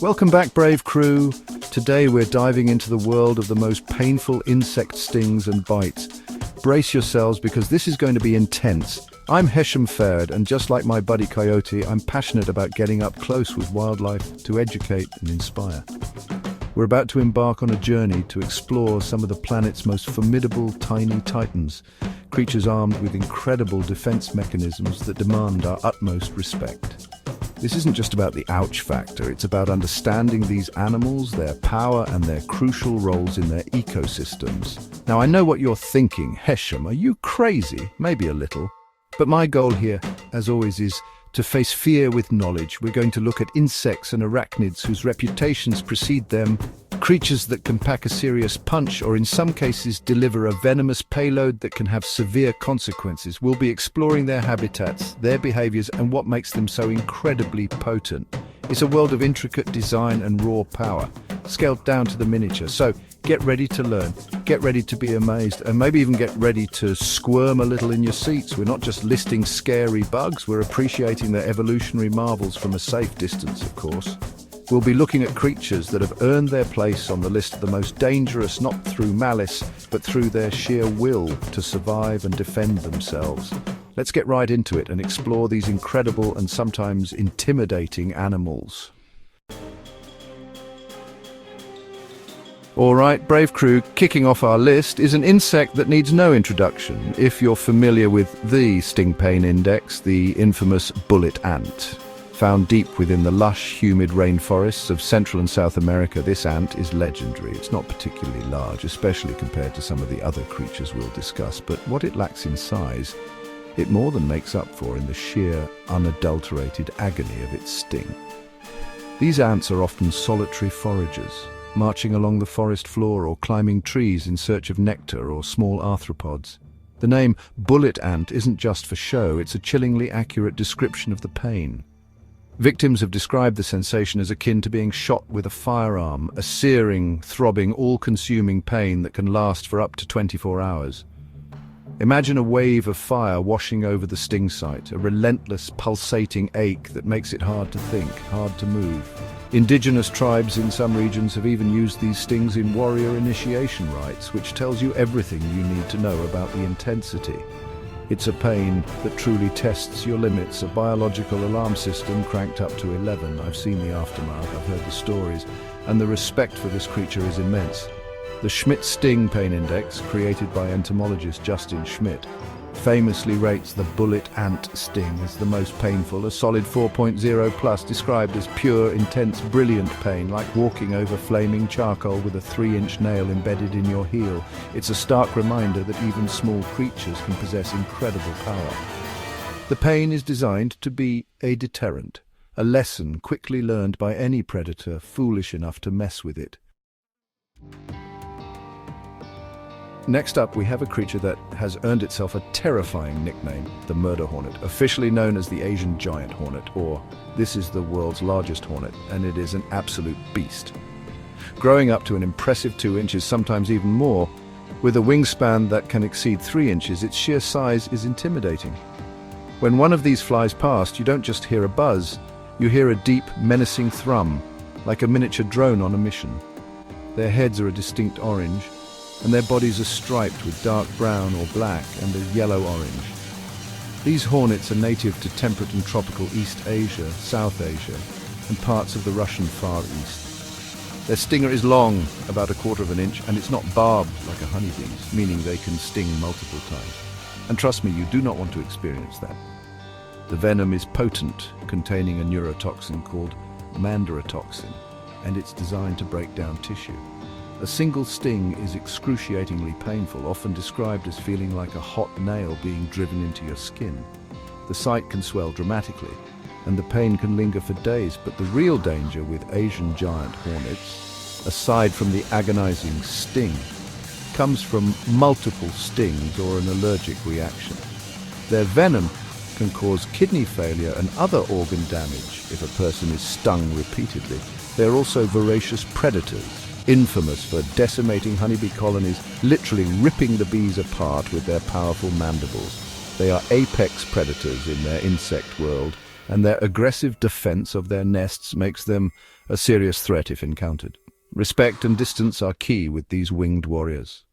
Welcome back, brave crew. Today we're diving into the world of the most painful insect stings and bites. Brace yourselves because this is going to be intense. I'm Hesham Faird, and just like my buddy Coyote, I'm passionate about getting up close with wildlife to educate and inspire. We're about to embark on a journey to explore some of the planet's most formidable tiny titans, creatures armed with incredible defense mechanisms that demand our utmost respect. This isn't just about the ouch factor, it's about understanding these animals, their power and their crucial roles in their ecosystems. Now I know what you're thinking, Hesham, are you crazy? Maybe a little. But my goal here, as always, is to face fear with knowledge. We're going to look at insects and arachnids whose reputations precede them, creatures that can pack a serious punch or in some cases deliver a venomous payload that can have severe consequences. We'll be exploring their habitats, their behaviors, and what makes them so incredibly potent. It's a world of intricate design and raw power, scaled down to the miniature. So get ready to learn, get ready to be amazed, and maybe even get ready to squirm a little in your seats. We're not just listing scary bugs, we're appreciating their evolutionary marvels from a safe distance, of course. We'll be looking at creatures that have earned their place on the list of the most dangerous, not through malice, but through their sheer will to survive and defend themselves. Let's get right into it and explore these incredible and sometimes intimidating animals. All right, brave crew, kicking off our list is an insect that needs no introduction if you're familiar with the sting pain index, the infamous bullet ant. Found deep within the lush, humid rainforests of Central and South America, this ant is legendary. It's not particularly large, especially compared to some of the other creatures we'll discuss, but what it lacks in size, it more than makes up for in the sheer, unadulterated agony of its sting. These ants are often solitary foragers, marching along the forest floor or climbing trees in search of nectar or small arthropods. The name bullet ant isn't just for show, it's a chillingly accurate description of the pain. Victims have described the sensation as akin to being shot with a firearm, a searing, throbbing, all-consuming pain that can last for up to 24 hours. Imagine a wave of fire washing over the sting site, a relentless, pulsating ache that makes it hard to think, hard to move. Indigenous tribes in some regions have even used these stings in warrior initiation rites, which tells you everything you need to know about the intensity. It's a pain that truly tests your limits, a biological alarm system cranked up to 11. I've seen the aftermath, I've heard the stories, and the respect for this creature is immense. The Schmidt Sting Pain Index, created by entomologist Justin Schmidt, famously rates the bullet ant sting as the most painful, a solid 4.0 plus, described as pure, intense, brilliant pain, like walking over flaming charcoal with a 3-inch nail embedded in your heel. It's a stark reminder that even small creatures can possess incredible power. The pain is designed to be a deterrent, a lesson quickly learned by any predator foolish enough to mess with it. Next up, we have a creature that has earned itself a terrifying nickname, the murder hornet, officially known as the Asian giant hornet, or this is the world's largest hornet, and it is an absolute beast. Growing up to an impressive 2 inches, sometimes even more, with a wingspan that can exceed 3 inches, its sheer size is intimidating. When one of these flies past, you don't just hear a buzz, you hear a deep, menacing thrum, like a miniature drone on a mission. Their heads are a distinct orange, and their bodies are striped with dark brown or black and a yellow-orange. These hornets are native to temperate and tropical East Asia, South Asia, and parts of the Russian Far East. Their stinger is long, about 1/4 of an inch, and it's not barbed like a honeybee's, meaning they can sting multiple times. And trust me, you do not want to experience that. The venom is potent, containing a neurotoxin called mandarotoxin, and it's designed to break down tissue. A single sting is excruciatingly painful, often described as feeling like a hot nail being driven into your skin. The site can swell dramatically, and the pain can linger for days, but the real danger with Asian giant hornets, aside from the agonizing sting, comes from multiple stings or an allergic reaction. Their venom can cause kidney failure and other organ damage if a person is stung repeatedly. They're also voracious predators, infamous for decimating honeybee colonies, literally ripping the bees apart with their powerful mandibles. They are apex predators in their insect world, and their aggressive defense of their nests makes them a serious threat if encountered. Respect and distance are key with these winged warriors.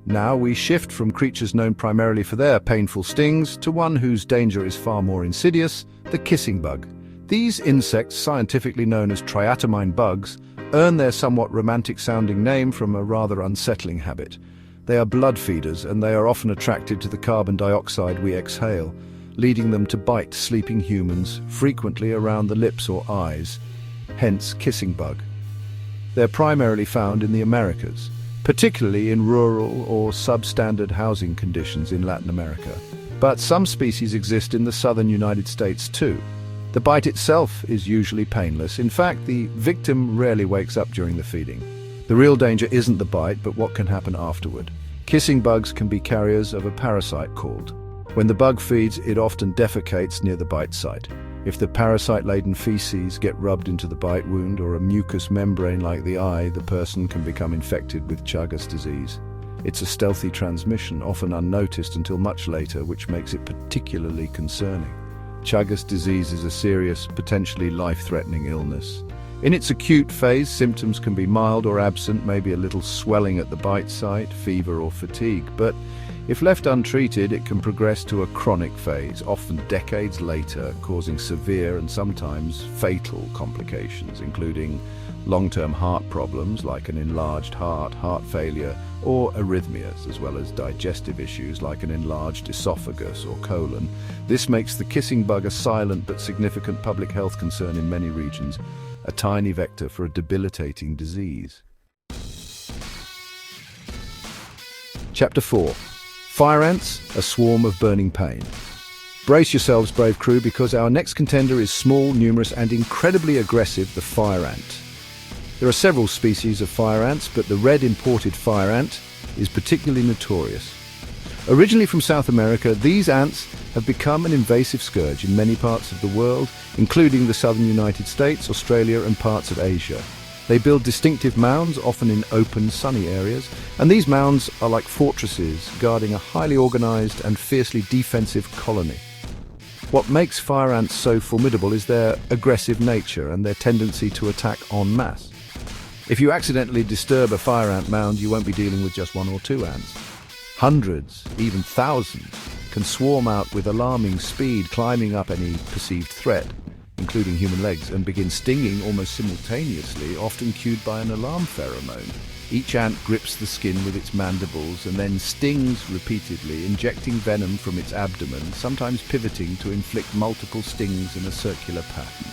Now we shift from creatures known primarily for their painful stings to one whose danger is far more insidious, the kissing bug. These insects, scientifically known as triatomine bugs, earn their somewhat romantic-sounding name from a rather unsettling habit. They are blood feeders, and they are often attracted to the carbon dioxide we exhale, leading them to bite sleeping humans, frequently around the lips or eyes, hence kissing bug. They're primarily found in the Americas, particularly in rural or substandard housing conditions in Latin America. But some species exist in the southern United States too. The bite itself is usually painless. In fact, the victim rarely wakes up during the feeding. The real danger isn't the bite, but what can happen afterward. Kissing bugs can be carriers of a parasite called. When the bug feeds, it often defecates near the bite site. If the parasite-laden feces get rubbed into the bite wound or a mucous membrane like the eye, the person can become infected with Chagas disease. It's a stealthy transmission, often unnoticed until much later, which makes it particularly concerning. Chagas disease is a serious, potentially life-threatening illness. In its acute phase, symptoms can be mild or absent, maybe a little swelling at the bite site, fever or fatigue, but if left untreated, it can progress to a chronic phase, often decades later, causing severe and sometimes fatal complications, including long-term heart problems like an enlarged heart, heart failure, or arrhythmias, as well as digestive issues like an enlarged esophagus or colon. This makes the kissing bug a silent but significant public health concern in many regions, a tiny vector for a debilitating disease. Chapter 4. Fire ants, a swarm of burning pain. Brace yourselves, brave crew, because our next contender is small, numerous, and incredibly aggressive, the fire ant. There are several species of fire ants, but the red imported fire ant is particularly notorious. Originally from South America, these ants have become an invasive scourge in many parts of the world, including the southern United States, Australia, and parts of Asia. They build distinctive mounds, often in open, sunny areas, and these mounds are like fortresses guarding a highly organized and fiercely defensive colony. What makes fire ants so formidable is their aggressive nature and their tendency to attack en masse. If you accidentally disturb a fire ant mound, you won't be dealing with just one or two ants. Hundreds, even thousands, can swarm out with alarming speed, climbing up any perceived threat, including human legs, and begin stinging almost simultaneously, often cued by an alarm pheromone. Each ant grips the skin with its mandibles and then stings repeatedly, injecting venom from its abdomen, sometimes pivoting to inflict multiple stings in a circular pattern.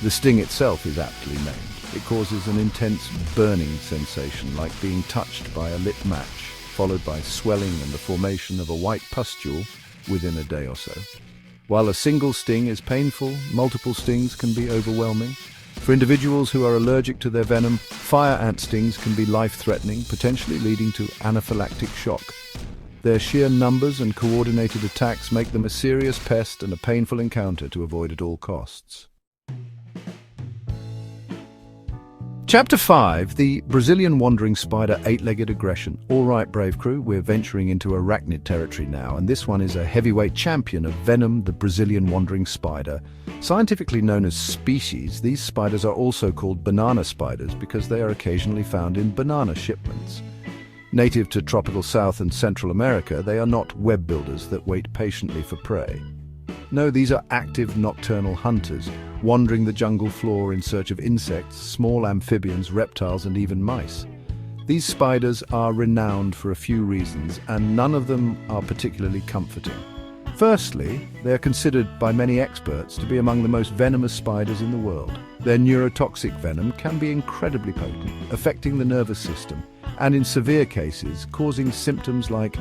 The sting itself is aptly named. It causes an intense burning sensation, like being touched by a lit match, followed by swelling and the formation of a white pustule within a day or so. While a single sting is painful, multiple stings can be overwhelming. For individuals who are allergic to their venom, fire ant stings can be life-threatening, potentially leading to anaphylactic shock. Their sheer numbers and coordinated attacks make them a serious pest and a painful encounter to avoid at all costs. Chapter 5, the Brazilian wandering spider eight-legged aggression. All right, brave crew, we're venturing into arachnid territory now, and this one is a heavyweight champion of venom, the Brazilian wandering spider. Scientifically known as species, these spiders are also called banana spiders because they are occasionally found in banana shipments. Native to tropical South and Central America, they are not web builders that wait patiently for prey. No, these are active nocturnal hunters, wandering the jungle floor in search of insects, small amphibians, reptiles, and even mice. These spiders are renowned for a few reasons, and none of them are particularly comforting. Firstly, they are considered by many experts to be among the most venomous spiders in the world. Their neurotoxic venom can be incredibly potent, affecting the nervous system, and in severe cases, causing symptoms like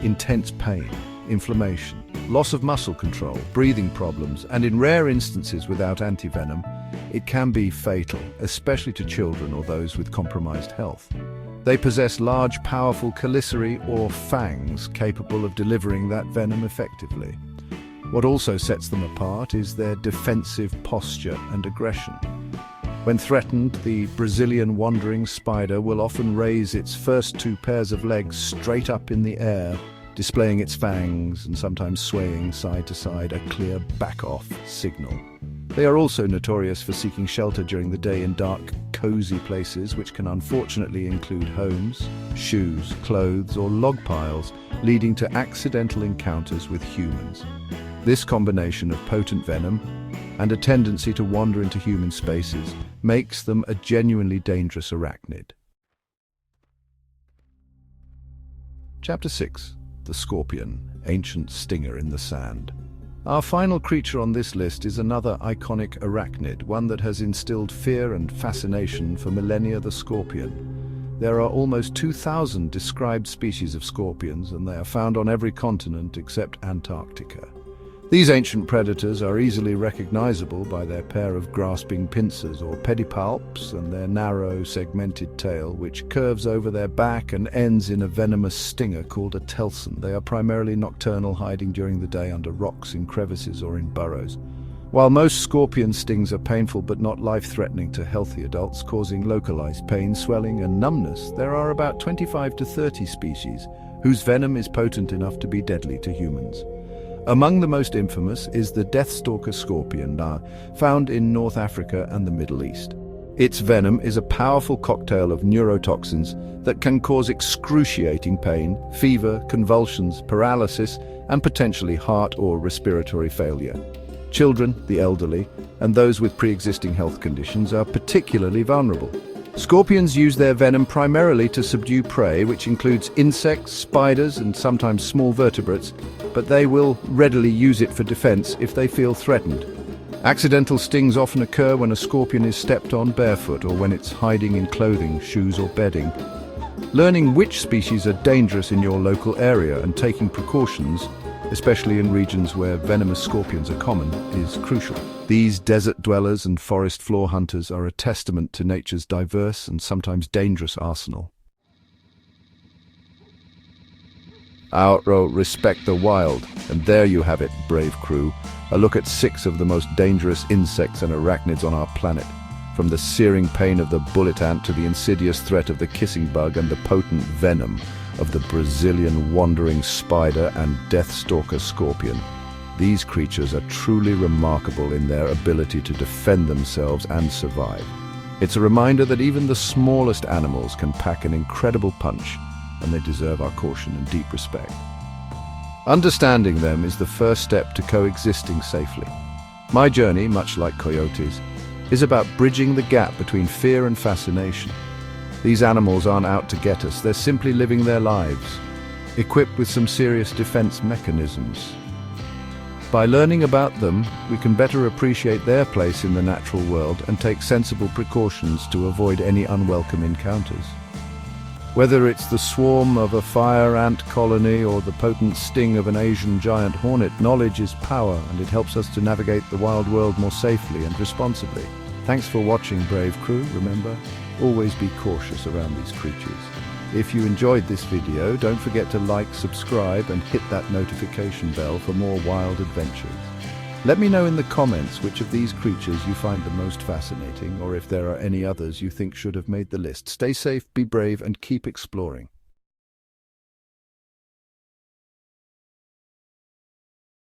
intense pain, inflammation, loss of muscle control, breathing problems, and in rare instances without antivenom, it can be fatal, especially to children or those with compromised health. They possess large, powerful chelicerae or fangs capable of delivering that venom effectively. What also sets them apart is their defensive posture and aggression. When threatened, the Brazilian wandering spider will often raise its first two pairs of legs straight up in the air, displaying its fangs and sometimes swaying side to side, a clear back-off signal. They are also notorious for seeking shelter during the day in dark, cozy places, which can unfortunately include homes, shoes, clothes, or log piles, leading to accidental encounters with humans. This combination of potent venom and a tendency to wander into human spaces makes them a genuinely dangerous arachnid. Chapter 6. The Scorpion, Ancient Stinger in the Sand. Our final creature on this list is another iconic arachnid, one that has instilled fear and fascination for millennia: the scorpion. There are almost 2,000 described species of scorpions, and they are found on every continent except Antarctica. These ancient predators are easily recognizable by their pair of grasping pincers or pedipalps and their narrow, segmented tail, which curves over their back and ends in a venomous stinger called a telson. They are primarily nocturnal, hiding during the day under rocks, in crevices, or in burrows. While most scorpion stings are painful but not life-threatening to healthy adults, causing localized pain, swelling, and numbness, there are about 25 to 30 species whose venom is potent enough to be deadly to humans. Among the most infamous is the deathstalker scorpion, found in North Africa and the Middle East. Its venom is a powerful cocktail of neurotoxins that can cause excruciating pain, fever, convulsions, paralysis, and potentially heart or respiratory failure. Children, the elderly, and those with pre-existing health conditions are particularly vulnerable. Scorpions use their venom primarily to subdue prey, which includes insects, spiders, and sometimes small vertebrates, but they will readily use it for defense if they feel threatened. Accidental stings often occur when a scorpion is stepped on barefoot or when it's hiding in clothing, shoes, or bedding. Learning which species are dangerous in your local area and taking precautions, especially in regions where venomous scorpions are common, is crucial. These desert dwellers and forest floor hunters are a testament to nature's diverse and sometimes dangerous arsenal. Respect the wild. And there you have it, brave crew. A look at 6 of the most dangerous insects and arachnids on our planet. From the searing pain of the bullet ant to the insidious threat of the kissing bug and the potent venom of the Brazilian wandering spider and deathstalker scorpion. These creatures are truly remarkable in their ability to defend themselves and survive. It's a reminder that even the smallest animals can pack an incredible punch, and they deserve our caution and deep respect. Understanding them is the first step to coexisting safely. My journey, much like coyotes, is about bridging the gap between fear and fascination. These animals aren't out to get us, they're simply living their lives, equipped with some serious defense mechanisms. By learning about them, we can better appreciate their place in the natural world and take sensible precautions to avoid any unwelcome encounters. Whether it's the swarm of a fire ant colony or the potent sting of an Asian giant hornet, knowledge is power, and it helps us to navigate the wild world more safely and responsibly. Thanks for watching, brave crew. Remember, always be cautious around these creatures. If you enjoyed this video, don't forget to like, subscribe, and hit that notification bell for more wild adventures. Let me know in the comments which of these creatures you find the most fascinating, or if there are any others you think should have made the list. Stay safe, be brave, and keep exploring.